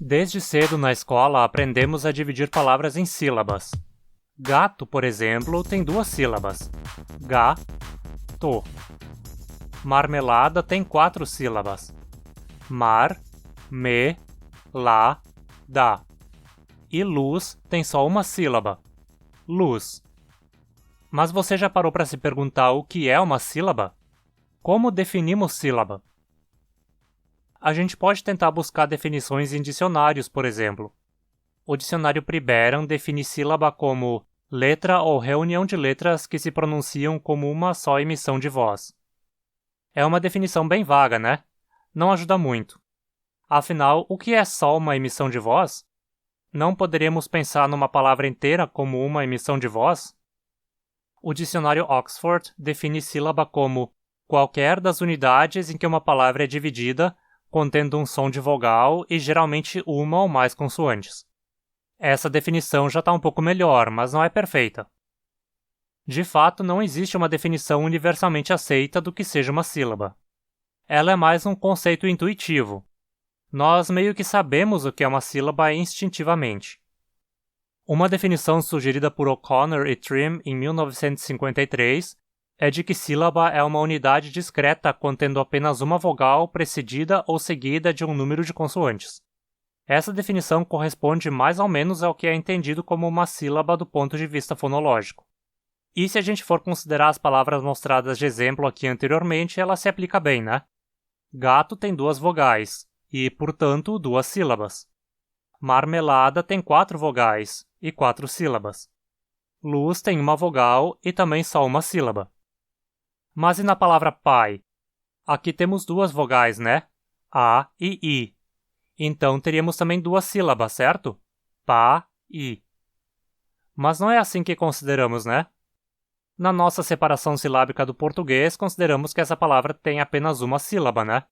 Desde cedo na escola aprendemos a dividir palavras em sílabas. Gato, por exemplo, tem 2 sílabas. Ga-to. Marmelada tem 4 sílabas. Mar-me-la-da. E luz tem só uma sílaba. Luz. Mas você já parou para se perguntar o que é uma sílaba? Como definimos sílaba? A gente pode tentar buscar definições em dicionários, por exemplo. O dicionário Priberan define sílaba como letra ou reunião de letras que se pronunciam como uma só emissão de voz. É uma definição bem vaga, né? Não ajuda muito. Afinal, o que é só uma emissão de voz? Não poderíamos pensar numa palavra inteira como uma emissão de voz? O dicionário Oxford define sílaba como qualquer das unidades em que uma palavra é dividida, contendo um som de vogal e geralmente uma ou mais consoantes. Essa definição já está um pouco melhor, mas não é perfeita. De fato, não existe uma definição universalmente aceita do que seja uma sílaba. Ela é mais um conceito intuitivo. Nós meio que sabemos o que é uma sílaba instintivamente. Uma definição sugerida por O'Connor e Trim em 1953 é de que sílaba é uma unidade discreta contendo apenas uma vogal precedida ou seguida de um número de consoantes. Essa definição corresponde mais ou menos ao que é entendido como uma sílaba do ponto de vista fonológico. E se a gente for considerar as palavras mostradas de exemplo aqui anteriormente, ela se aplica bem, né? Gato tem 2 vogais e, portanto, 2 sílabas. Marmelada tem 4 vogais e 4 sílabas. Luz tem uma vogal e também só uma sílaba. Mas e na palavra pai? Aqui temos 2 vogais, né? A e I. Então teríamos também 2 sílabas, certo? Pa-i. Mas não é assim que consideramos, né? Na nossa separação silábica do português, consideramos que essa palavra tem apenas uma sílaba, né?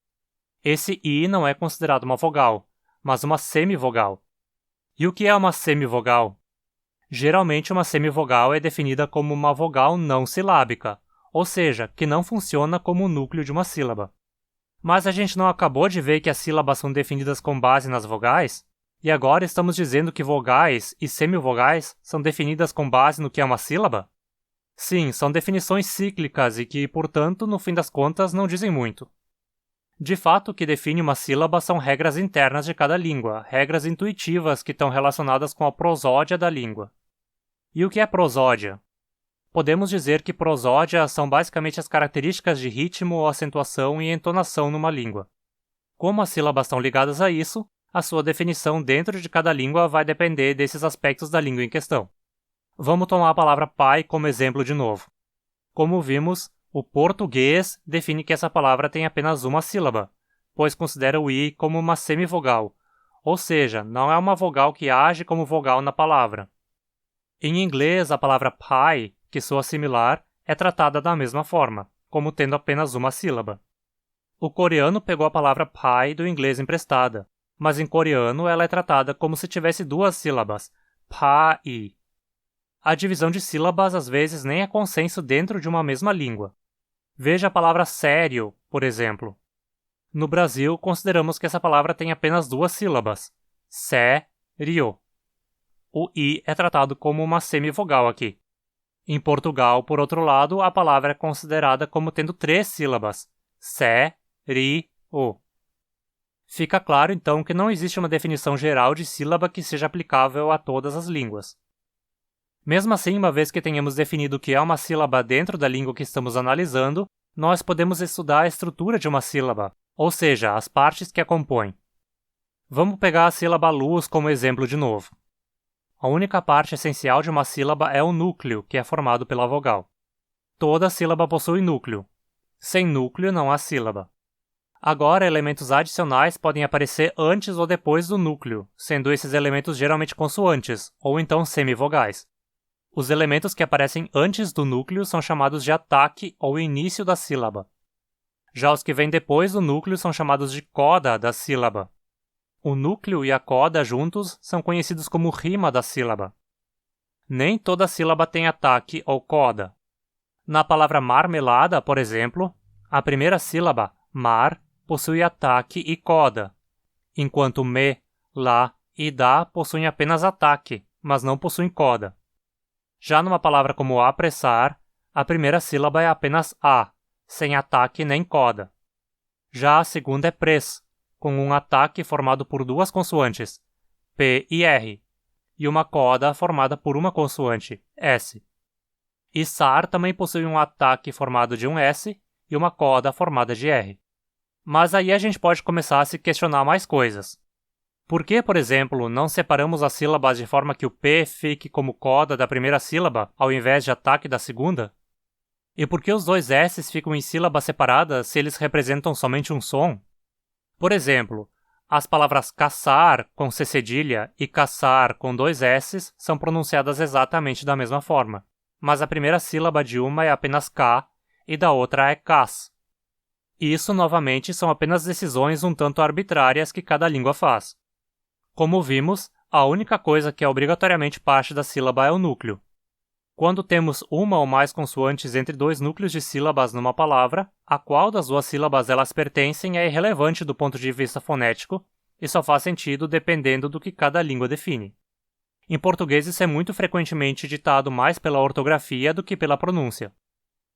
Esse I não é considerado uma vogal, mas uma semivogal. E o que é uma semivogal? Geralmente uma semivogal é definida como uma vogal não silábica, ou seja, que não funciona como o núcleo de uma sílaba. Mas a gente não acabou de ver que as sílabas são definidas com base nas vogais? E agora estamos dizendo que vogais e semivogais são definidas com base no que é uma sílaba? Sim, são definições cíclicas e que, portanto, no fim das contas, não dizem muito. De fato, o que define uma sílaba são regras internas de cada língua, regras intuitivas que estão relacionadas com a prosódia da língua. E o que é prosódia? Podemos dizer que prosódia são basicamente as características de ritmo, acentuação e entonação numa língua. Como as sílabas estão ligadas a isso, a sua definição dentro de cada língua vai depender desses aspectos da língua em questão. Vamos tomar a palavra pai como exemplo de novo. Como vimos, o português define que essa palavra tem apenas uma sílaba, pois considera o i como uma semivogal, ou seja, não é uma vogal que age como vogal na palavra. Em inglês, a palavra pie, que soa similar, é tratada da mesma forma, como tendo apenas uma sílaba. O coreano pegou a palavra pie do inglês emprestada, mas em coreano ela é tratada como se tivesse 2 sílabas, pa-i. A divisão de sílabas às vezes nem é consenso dentro de uma mesma língua. Veja a palavra sério, por exemplo. No Brasil, consideramos que essa palavra tem apenas 2 sílabas, sé-rio. O i é tratado como uma semivogal aqui. Em Portugal, por outro lado, a palavra é considerada como tendo 3 sílabas, sé-ri-o. Fica claro, então, que não existe uma definição geral de sílaba que seja aplicável a todas as línguas. Mesmo assim, uma vez que tenhamos definido o que é uma sílaba dentro da língua que estamos analisando, nós podemos estudar a estrutura de uma sílaba, ou seja, as partes que a compõem. Vamos pegar a sílaba luz como exemplo de novo. A única parte essencial de uma sílaba é o núcleo, que é formado pela vogal. Toda sílaba possui núcleo. Sem núcleo não há sílaba. Agora, elementos adicionais podem aparecer antes ou depois do núcleo, sendo esses elementos geralmente consoantes, ou então semivogais. Os elementos que aparecem antes do núcleo são chamados de ataque ou início da sílaba. Já os que vêm depois do núcleo são chamados de coda da sílaba. O núcleo e a coda juntos são conhecidos como rima da sílaba. Nem toda sílaba tem ataque ou coda. Na palavra marmelada, por exemplo, a primeira sílaba, mar, possui ataque e coda, enquanto me, lá e dá possuem apenas ataque, mas não possuem coda. Já numa palavra como apressar, a primeira sílaba é apenas a, sem ataque nem coda. Já a segunda é pres, com um ataque formado por duas consoantes, P e R, e uma coda formada por uma consoante, S. E sar também possui um ataque formado de um S e uma coda formada de R. Mas aí a gente pode começar a se questionar mais coisas. Por que, por exemplo, não separamos as sílabas de forma que o P fique como coda da primeira sílaba, ao invés de ataque da segunda? E por que os dois S's ficam em sílabas separadas se eles representam somente um som? Por exemplo, as palavras caçar com C cedilha e caçar com dois S's são pronunciadas exatamente da mesma forma, mas a primeira sílaba de uma é apenas K e da outra é cas. Isso, novamente, são apenas decisões um tanto arbitrárias que cada língua faz. Como vimos, a única coisa que é obrigatoriamente parte da sílaba é o núcleo. Quando temos uma ou mais consoantes entre dois núcleos de sílabas numa palavra, a qual das duas sílabas elas pertencem é irrelevante do ponto de vista fonético e só faz sentido dependendo do que cada língua define. Em português isso é muito frequentemente ditado mais pela ortografia do que pela pronúncia,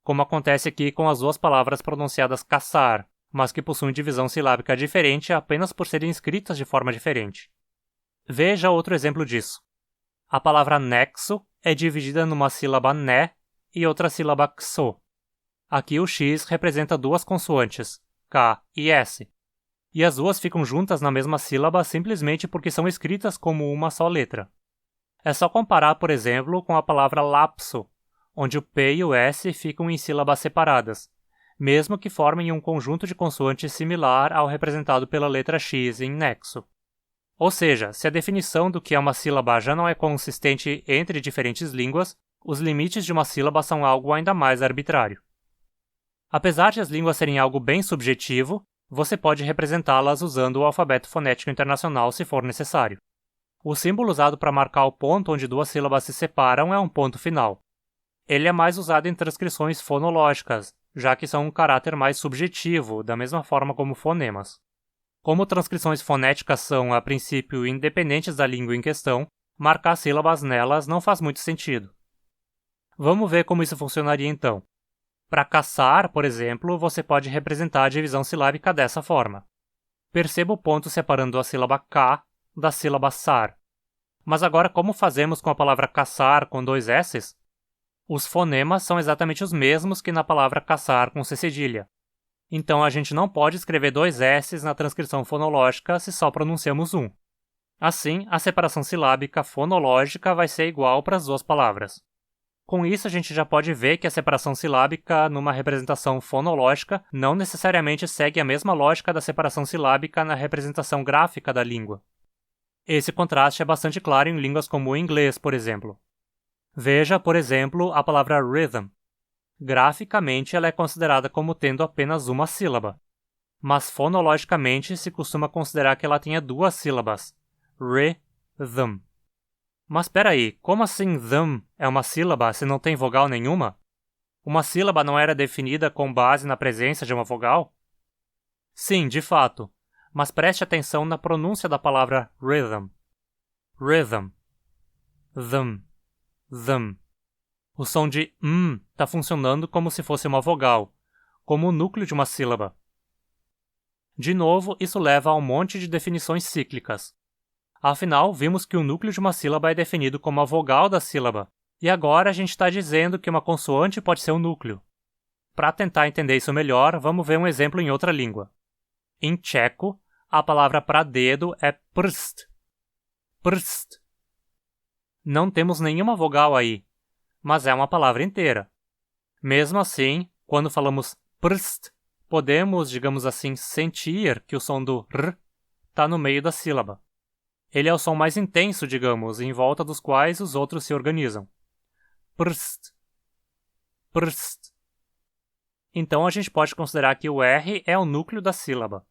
como acontece aqui com as duas palavras pronunciadas caçar, mas que possuem divisão silábica diferente apenas por serem escritas de forma diferente. Veja outro exemplo disso. A palavra nexo é dividida numa sílaba né e outra sílaba xo. Aqui o x representa duas consoantes, k e s, e as duas ficam juntas na mesma sílaba simplesmente porque são escritas como uma só letra. É só comparar, por exemplo, com a palavra lapso, onde o p e o s ficam em sílabas separadas, mesmo que formem um conjunto de consoantes similar ao representado pela letra x em nexo. Ou seja, se a definição do que é uma sílaba já não é consistente entre diferentes línguas, os limites de uma sílaba são algo ainda mais arbitrário. Apesar de as línguas serem algo bem subjetivo, você pode representá-las usando o alfabeto fonético internacional se for necessário. O símbolo usado para marcar o ponto onde duas sílabas se separam é um ponto final. Ele é mais usado em transcrições fonológicas, já que são um caráter mais subjetivo, da mesma forma como fonemas. Como transcrições fonéticas são, a princípio, independentes da língua em questão, marcar sílabas nelas não faz muito sentido. Vamos ver como isso funcionaria então. Para caçar, por exemplo, você pode representar a divisão silábica dessa forma. Perceba o ponto separando a sílaba K da sílaba sar. Mas agora como fazemos com a palavra caçar com dois S's? Os fonemas são exatamente os mesmos que na palavra caçar com C cedilha. Então a gente não pode escrever dois S's na transcrição fonológica se só pronunciamos um. Assim, a separação silábica fonológica vai ser igual para as duas palavras. Com isso, a gente já pode ver que a separação silábica numa representação fonológica não necessariamente segue a mesma lógica da separação silábica na representação gráfica da língua. Esse contraste é bastante claro em línguas como o inglês, por exemplo. Veja, por exemplo, a palavra rhythm. Graficamente, ela é considerada como tendo apenas uma sílaba, mas fonologicamente se costuma considerar que ela tenha duas sílabas, rhythm. Mas espera aí, como assim them é uma sílaba se não tem vogal nenhuma? Uma sílaba não era definida com base na presença de uma vogal? Sim, de fato, mas preste atenção na pronúncia da palavra rhythm. Rhythm. Them. O som de está funcionando como se fosse uma vogal, como o núcleo de uma sílaba. De novo, isso leva a um monte de definições cíclicas. Afinal, vimos que o núcleo de uma sílaba é definido como a vogal da sílaba, e agora a gente está dizendo que uma consoante pode ser o núcleo. Para tentar entender isso melhor, vamos ver um exemplo em outra língua. Em tcheco, a palavra para dedo é prst. Prst. Não temos nenhuma vogal aí, mas é uma palavra inteira. Mesmo assim, quando falamos prst, podemos, digamos assim, sentir que o som do r está no meio da sílaba. Ele é o som mais intenso, digamos, em volta dos quais os outros se organizam. Prst. Prst. Então a gente pode considerar que o R é o núcleo da sílaba.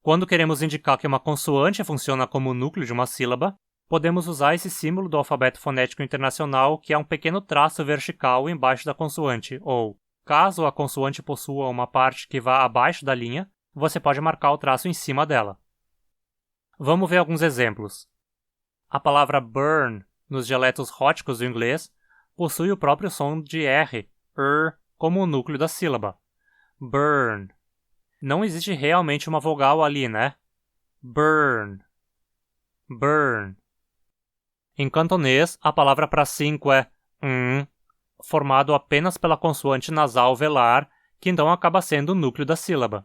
Quando queremos indicar que uma consoante funciona como o núcleo de uma sílaba, podemos usar esse símbolo do alfabeto fonético internacional, que é um pequeno traço vertical embaixo da consoante, ou, caso a consoante possua uma parte que vá abaixo da linha, você pode marcar o traço em cima dela. Vamos ver alguns exemplos. A palavra burn, nos dialetos róticos do inglês, possui o próprio som de R, como o núcleo da sílaba. Burn. Não existe realmente uma vogal ali, né? Burn. Burn. Em cantonês, a palavra para 5 é formado apenas pela consoante nasal velar, que então acaba sendo o núcleo da sílaba.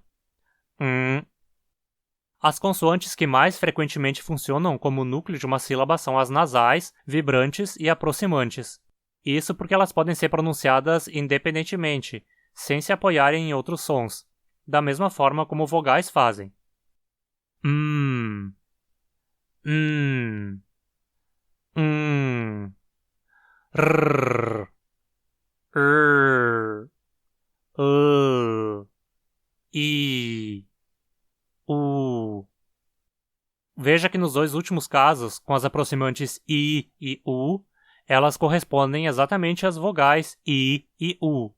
As consoantes que mais frequentemente funcionam como núcleo de uma sílaba são as nasais, vibrantes e aproximantes. Isso porque elas podem ser pronunciadas independentemente, sem se apoiarem em outros sons, da mesma forma como vogais fazem. R, I, U. Veja que nos dois últimos casos, com as aproximantes I e U, elas correspondem exatamente às vogais I e U.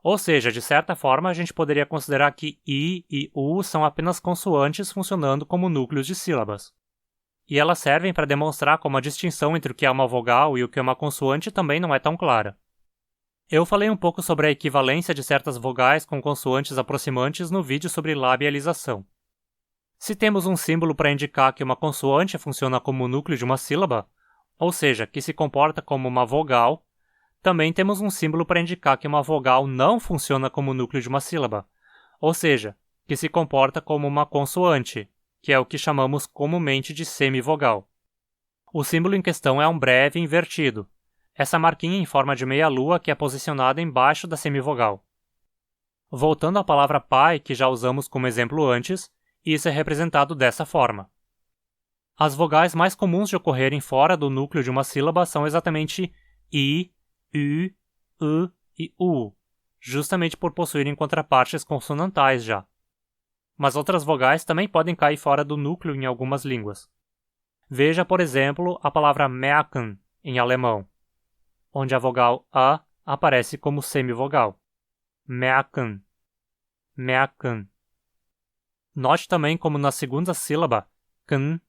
Ou seja, de certa forma, a gente poderia considerar que I e U são apenas consoantes funcionando como núcleos de sílabas. E elas servem para demonstrar como a distinção entre o que é uma vogal e o que é uma consoante também não é tão clara. Eu falei um pouco sobre a equivalência de certas vogais com consoantes aproximantes no vídeo sobre labialização. Se temos um símbolo para indicar que uma consoante funciona como o núcleo de uma sílaba, ou seja, que se comporta como uma vogal, também temos um símbolo para indicar que uma vogal não funciona como o núcleo de uma sílaba, ou seja, que se comporta como uma consoante, que é o que chamamos comumente de semivogal. O símbolo em questão é um breve invertido, essa marquinha em forma de meia-lua que é posicionada embaixo da semivogal. Voltando à palavra pai, que já usamos como exemplo antes, isso é representado dessa forma. As vogais mais comuns de ocorrerem fora do núcleo de uma sílaba são exatamente I, U, e U, justamente por possuírem contrapartes consonantais já. Mas outras vogais também podem cair fora do núcleo em algumas línguas. Veja, por exemplo, a palavra merken em alemão, onde a vogal A aparece como semivogal. Merken. Merken. Note também como na segunda sílaba, kn,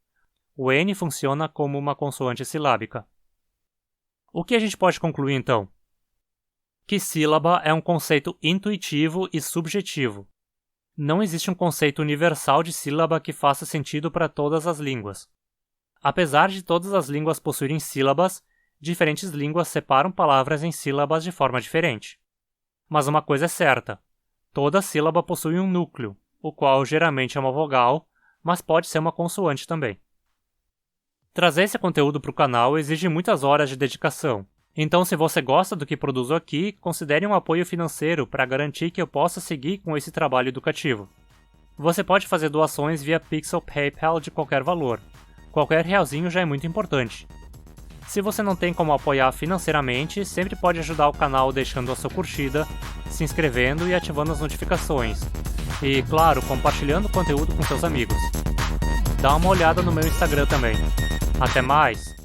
o N funciona como uma consoante silábica. O que a gente pode concluir então? Que sílaba é um conceito intuitivo e subjetivo. Não existe um conceito universal de sílaba que faça sentido para todas as línguas. Apesar de todas as línguas possuírem sílabas, diferentes línguas separam palavras em sílabas de forma diferente. Mas uma coisa é certa: toda sílaba possui um núcleo, o qual geralmente é uma vogal, mas pode ser uma consoante também. Trazer esse conteúdo para o canal exige muitas horas de dedicação. Então, se você gosta do que produzo aqui, considere um apoio financeiro para garantir que eu possa seguir com esse trabalho educativo. Você pode fazer doações via Pix ou PayPal de qualquer valor. Qualquer realzinho já é muito importante. Se você não tem como apoiar financeiramente, sempre pode ajudar o canal deixando a sua curtida, se inscrevendo e ativando as notificações. E, claro, compartilhando o conteúdo com seus amigos. Dá uma olhada no meu Instagram também. Até mais!